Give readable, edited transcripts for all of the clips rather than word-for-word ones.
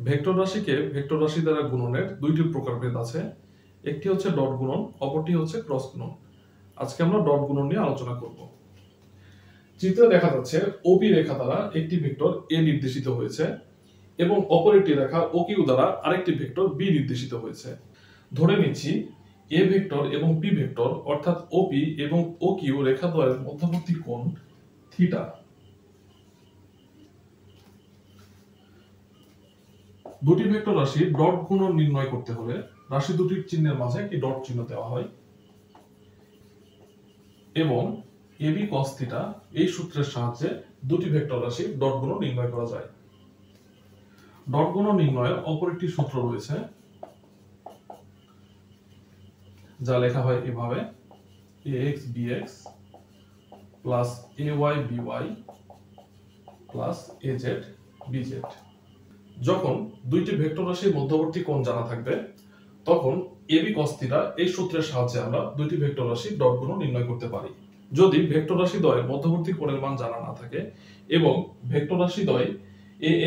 Vector রাশিকে vector রাশি দ্বারা গুণনের দুইটি প্রকারভেদ আছে। একটি হচ্ছে ডট গুণন, অপরটি হচ্ছে ক্রস গুণন। আজকে আমরা ডট গুণন নিয়ে আলোচনা করব। চিত্রে দেখা যাচ্ছে ওপি রেখা দ্বারা একটি ভেক্টর এ নির্দেশিত হয়েছে এবং অপর একটি রেখা ওকিউ দ্বারা আরেকটি ভেক্টর বি নির্দেশিত হয়েছে। ধরে নিচ্ছি এ ভেক্টর এবং পি ভেক্টর অর্থাৎ ওপি এবং ওকিউ রেখাদ্বয়ের মধ্যবর্তী কোণ থিটা। দুটি ভেক্টর রাশির ডট গুণন নির্ণয় করতে হলে রাশি দুটির চিহ্নের মাঝে একটি ডট চিহ্ন দেওয়া হয় এবং এবি কস থিটা এই সূত্রের সাহায্যে দুটি ভেক্টর রাশির ডট গুণন নির্ণয় করা যায়। ডট গুণন নির্ণয়ের অপর একটি সূত্র রয়েছে যা লেখা হয় এভাবে: ax bx plus ay by plus az bz। যখন দুইটি ভেক্টর রাশির মধ্যবর্তী কোণ জানা থাকবে তখন এবি কস থিটা এই সূত্রের সাহায্যে আমরা দুইটি ভেক্টর রাশির ডট গুণন নির্ণয় করতে পারি। যদি ভেক্টর রাশি দ্বয়ের মধ্যবর্তী কোণের মান জানা না থাকে এবং ভেক্টর রাশি দ্বয়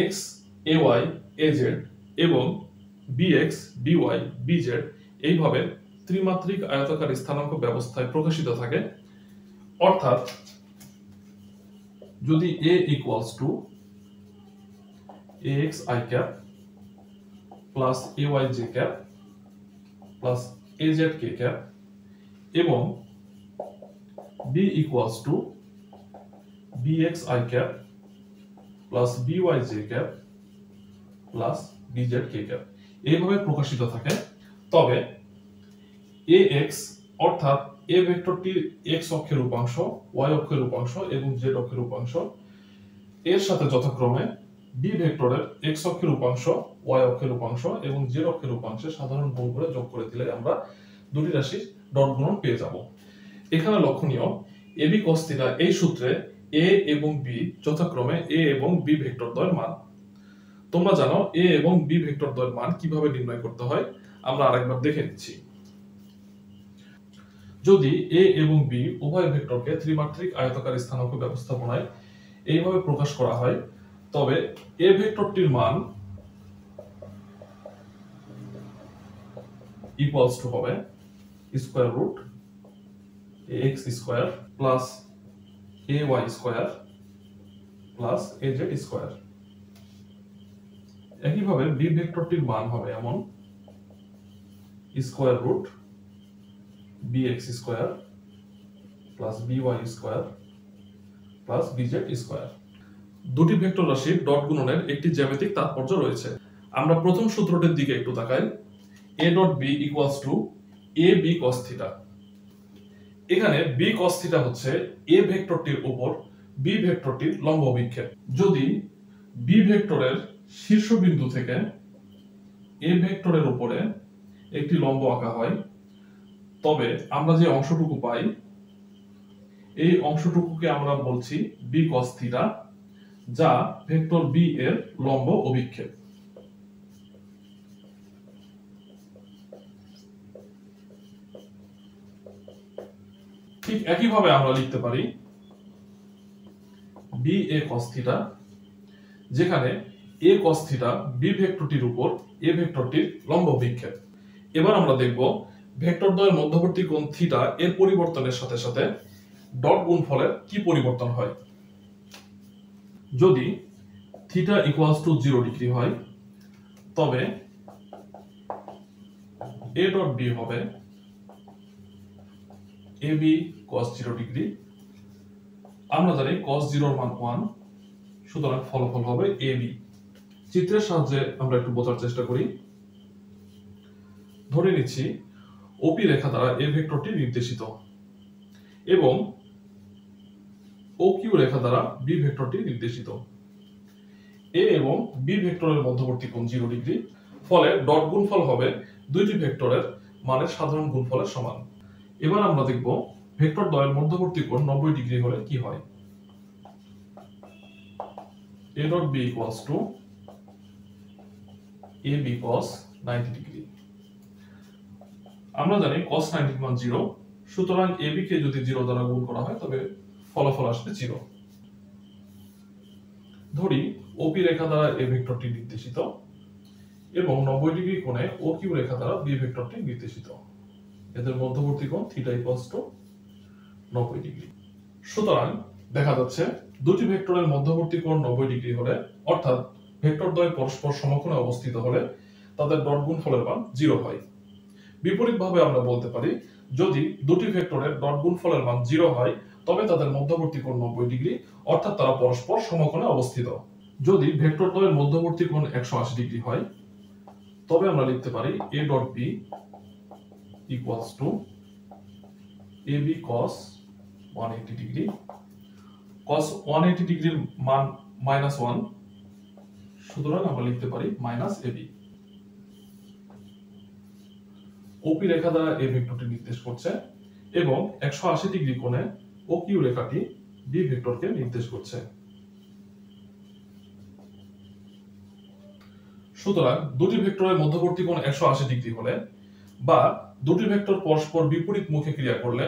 ax ay az এবং bx by bz এইভাবে ত্রিমাত্রিক আয়তাকার স্থানাঙ্ক ব্যবস্থায় প্রকাশিত থাকে, অর্থাৎ যদি a equals to ax I cap plus ay j cap plus az k cap এবং b equals to bx I cap plus by j cap plus bz k cap এইভাবে প্রকাশিত থাকে, তবে ax অর্থাৎ a ভেক্টরটির x অক্ষের উপাংশ, y অক্ষের উপাংশ এবং z অক্ষের উপাংশ এর সাথে যথাক্রমে b ভেক্টরের x অক্ষের উপাংশ, y অক্ষের উপাংশ এবং z অক্ষের উপাংশের সাধারণ গুণ করে যোগ করে দিলে আমরা দুটি রাশির ডট গুণন পেয়ে যাব। এখানে লক্ষণীয় ab cos θ এই সূত্রে a এবং b যথাক্রমে a এবং b ভেক্টর দ্বয়ের মান। তোমরা জানো a এবং b ভেক্টর দ্বয়ের মান কিভাবে নির্ণয় করতে হয়, আমরা আরেকবার দেখে নিচ্ছি। যদি a এবং b উভয় ভেক্টরকে ত্রিমাত্রিক আয়তাকার স্থানাঙ্ক ব্যবস্থাপনায় এইভাবে প্রকাশ করা হয়, তবে a ভেক্টরটির মান ইকুয়ালস টু হবে square root ax square plus ay square plus az square. একইভাবে b ভেক্টরটির মান হবে এমন square root bx square plus by square plus bz square. দুটি ভেক্টর রাশির ডট গুণনের একটি জ্যামিতিক তাৎপর্য রয়েছে। আমরা প্রথম সূত্রটির দিকে একটু তাকাই। a dot b equals to ab cos θ। এখানে b cos θ হচ্ছে a ভেক্টরটির উপর b ভেক্টরটির লম্ব অভিক্ষেপ। যদি b ভেক্টরের শীর্ষবিন্দু থেকে a ভেক্টরের উপরে একটি লম্ব আঁকা হয়, তবে আমরা যে অংশটুকু পাই এই অংশটুকুকে আমরা বলছি b cos θ, যা ভেক্টর b এর লম্ব অভিক্ষেপ। ঠিক একইভাবে আমরা লিখতে পারি ba cos θ, যেখানে a cos θ b ভেক্টরটির উপর a ভেক্টরটির লম্ব অভিক্ষেপ। এবার আমরা দেখব ভেক্টর দ্বয়ের মধ্যবর্তী কোণ থিটা এর পরিবর্তনের সাথে সাথে ডট গুণফলের কি পরিবর্তন হয়। যদি থিটা ইকুয়ালস টু 0 ডিগ্রি হয়, তবে a ডট b হবে ab cos 0 ডিগ্রি। আমরা জানি cos 0 এর মান 1, সুতরাং ফলাফল হবে ab। চিত্রের সাহায্যে আমরা একটু বোঝার চেষ্টা করি। ধরে নিচ্ছি OP রেখা দ্বারা a ভেক্টরটি নির্দেশিত এবং OQ রেখা দ্বারা b ভেক্টরটি নির্দেশিত। a এবং b ভেক্টরের মধ্যবর্তী কোণ 0 ডিগ্রি, ফলে ডট গুণফল হবে দুইটি ভেক্টরের মানের সাধারণ গুণফলের সমান। এবার আমরা দেখব ভেক্টর দ্বয়ের মধ্যবর্তী কোণ 90 ডিগ্রি হলে কি হয়। a dot b equals to ab cos 90 degree. আমরা জানি cos 90 এর মান 0, সুতরাং ab কে যদি 0 দ্বারা গুণ করা হয় তবে ফলাফল আসবে 0। ধরি OP রেখা দ্বারা a ভেক্টরটি নির্দেশিত এবং 90 ডিগ্রি কোণে ও কিউ রেখা দ্বারা বি ভেক্টরটি নির্দেশিত। এদের মধ্যবর্তী কোণ থিটা ইকুয়ালস টু 90 ডিগ্রি। সুতরাং দেখা যাচ্ছে দুটি ভেক্টরের মধ্যবর্তী কোণ 90 ডিগ্রি হলে, অর্থাৎ ভেক্টর দ্বয় পরস্পর সমকোণে অবস্থিত হলে তাদের ডট গুণফলের মান 0 হয়। বিপরীতভাবে আমরা বলতে পারি, যদি দুটি ভেক্টরের ডট গুণফলের মান 0 হয় তবে তাদের মধ্যবর্তী কোণ 90 ডিগ্রি, অর্থাৎ তারা পরস্পর সমকোণে অবস্থিত। যদি ভেক্টর দ্বয়ের মধ্যবর্তী কোণ 180 ডিগ্রি হয় তবে আমরা লিখতে পারি a dot b equals to ab cos 180 degree. cos 180 ডিগ্রির মান -1, সুতরাং আমরা লিখতে পারি -ab। OP রেখা দ্বারা এই ভেক্টরটি নির্দেশ করছে এবং 180 ডিগ্রি কোণে OQ রেখাটি B ভেক্টরকে নির্দেশ করছে। সুতরাং দুটি ভেক্টরের মধ্যবর্তী কোণ 180 ডিগ্রি হলে বা দুটি ভেক্টর পরস্পর বিপরীত মুখে ক্রিয়া করলে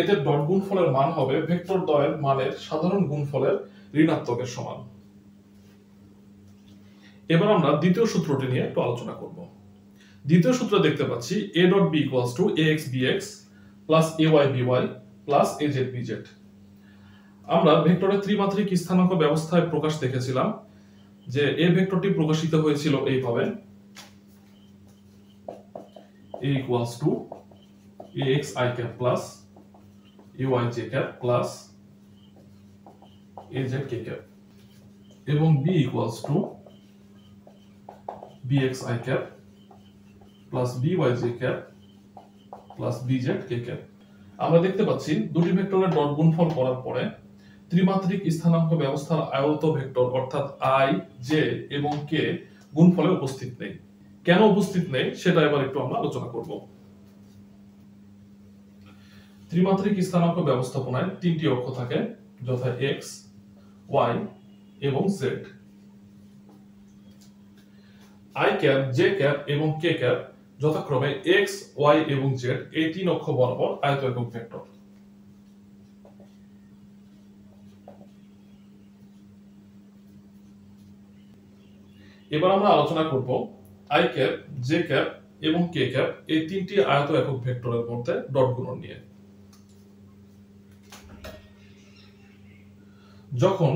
এদের ডট গুণফলের মান হবে ভেক্টর দ্বয়ের মানের সাধারণ গুণফলের ঋণাত্মকের সমান। এবার আমরা দ্বিতীয় সূত্রটি নিয়ে একটু আলোচনা করব। দ্বিতীয় সূত্রে দেখতে পাচ্ছি a dot b equals to ax bx plus ay by plus az bz। আমরা ভেক্টরের ত্রিমাত্রিক স্থানাঙ্ক ব্যবস্থায় প্রকাশ দেখেছিলাম যে এই ভেক্টরটি প্রকাশিত হয়েছিল এইভাবে, a equals to ax i cap plus ay j cap plus az k cap এবং b equals to bx i cap plus by j cap plus bz k cap। আমরা দেখতে পাচ্ছি দুটি ভেক্টরের ডট গুণফল করার পরে ত্রিমাত্রিক স্থানাঙ্ক ব্যবস্থার আয়ত ভেক্টর অর্থাৎ i, j এবং k গুণফলে উপস্থিত নেই। কেন উপস্থিত নেই সেটা এবার একটু আমরা আলোচনা করব। ত্রিমাত্রিক স্থানাঙ্ক ব্যবস্থাপনায় তিনটি অক্ষ থাকে, যথা x, y এবং z। i cap, j cap এবং k ক্যাপ যথাক্রমে x, y এবং z এই তিন অক্ষ বরাবর আয়ত একক ভেক্টর। এবার আমরা আলোচনা করব i ক্যাপ, j ক্যাপ এবং k ক্যাপ এই তিনটি আয়ত একক ভেক্টরের মধ্যে ডট গুণন নিয়ে। যখন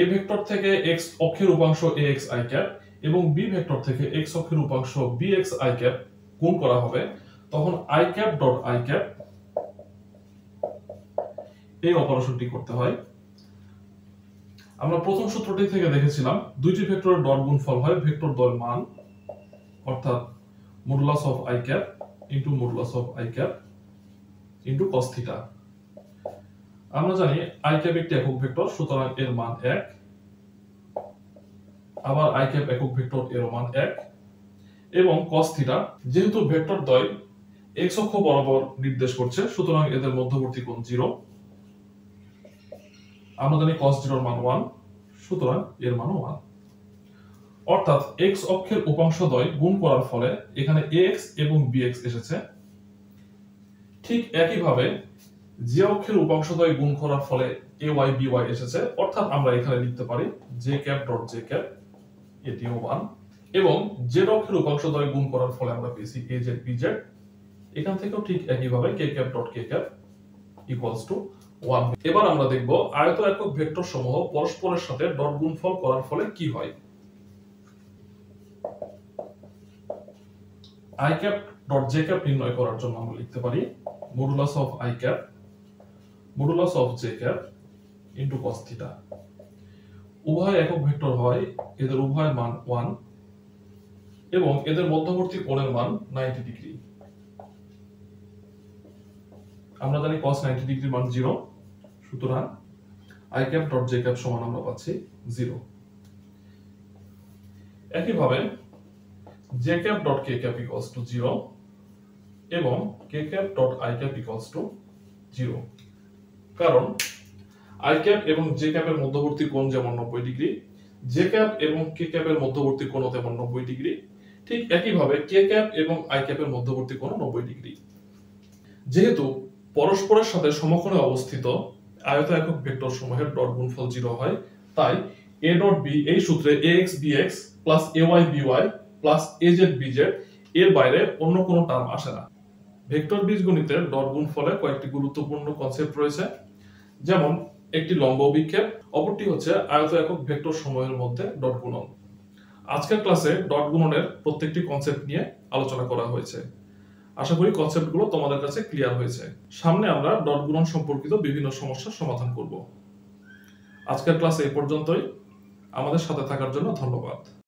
a ভেক্টর থেকে x অক্ষের উপাংশ ax i ক্যাপ এবং b ভেক্টর থেকে x অক্ষের উপাংশ bx i ক্যাপ গুণ করা হবে, তখন i cap dot i cap এই অপারেশনটি করতে হয়। আমরা প্রথম সূত্রটি থেকে দেখেছিলাম দুইটি ভেক্টরের ডট গুণফল হয় ভেক্টর দ্বয়ের মান, অর্থাৎ modulus of i cap into modulus of i cap into cos theta. আমরা জানি i ক্যাপ একটি একক ভেক্টর, সুতরাং এর মান 1। আবার i ক্যাপ একক ভেক্টর, এর মান 1 এবং cos থিটা যেহেতু ভেক্টর দ্বয় x অক্ষ বরাবর নির্দেশ করছে, সুতরাং এদের মধ্যবর্তী কোণ 0। আমরা জানি cos 0 এর মান 1, সুতরাং এর মানও 1। অর্থাৎ x অক্ষের উপাংশ দ্বয় গুণ করার ফলে এখানে ax এবং bx এসেছে। ঠিক একইভাবে j অক্ষের উপাংশ দ্বয় গুণ করার ফলে ay by এসেছে, অর্থাৎ আমরা এখানে লিখতে পারি j cap dot j cap, এটিও 1। এবং z অক্ষের উপাংশ দ্বয় গুণ করার ফলে আমরা পেয়েছি az bz। এখান থেকেও ঠিক একইভাবে k cap dot k cap equals to 1। এবার আমরা দেখব আয়ত একক ভেক্টর সমূহ পরস্পরের সাথে ডট গুণফল করার ফলে কি হয়। i cap dot j cap নির্ণয় করার জন্য আমরা লিখতে পারি modulus of i cap modulus of j cap into cos theta. উভয় একক ভেক্টর হয়, এদের উভয়ের মান 1 এবং এদের মধ্যবর্তী কোণের মান 90 ডিগ্রি। আমরা জানি cos 90 ডিগ্রির মান 0, সুতরাং i cap dot j cap সমান আমরা পাচ্ছি 0। একইভাবে j cap dot k cap equals to 0 এবং k cap dot i cap equals to 0, কারণ i cap এবং j cap এর মধ্যবর্তী কোণ যেমন 90 ডিগ্রি, j cap এবং k cap এর মধ্যবর্তী কোণও তেমন 90 ডিগ্রি। ঠিক একইভাবে k cap এবং i cap এর মধ্যবর্তী কোণ 90 ডিগ্রি। যেহেতু পরস্পরের সাথে সমকোণে অবস্থিত আয়ত একক ভেক্টর সমূহের ডট গুণফল 0 হয়, তাই a ডট b এই সূত্রে ax bx plus ay by plus az bz এর বাইরে অন্য কোনো টার্ম আসে না। ভেক্টর বীজগণিতের ডট গুণফলে কয়েকটি গুরুত্বপূর্ণ কনসেপ্ট রয়েছে, যেমন একটি লম্ব অভিক্ষেপ, অপরটি হচ্ছে আয়ত একক ভেক্টর সমূহের মধ্যে ডট গুণন। আজকের ক্লাসে ডট গুণনের প্রত্যেকটি কনসেপ্ট নিয়ে আলোচনা করা হয়েছে। আশা করি কনসেপ্টগুলো তোমাদের কাছে ক্লিয়ার হয়েছে। সামনে আমরা ডট গুণন সম্পর্কিত বিভিন্ন সমস্যার সমাধান করব। আজকের ক্লাস এই পর্যন্তই। আমাদের সাথে থাকার জন্য ধন্যবাদ।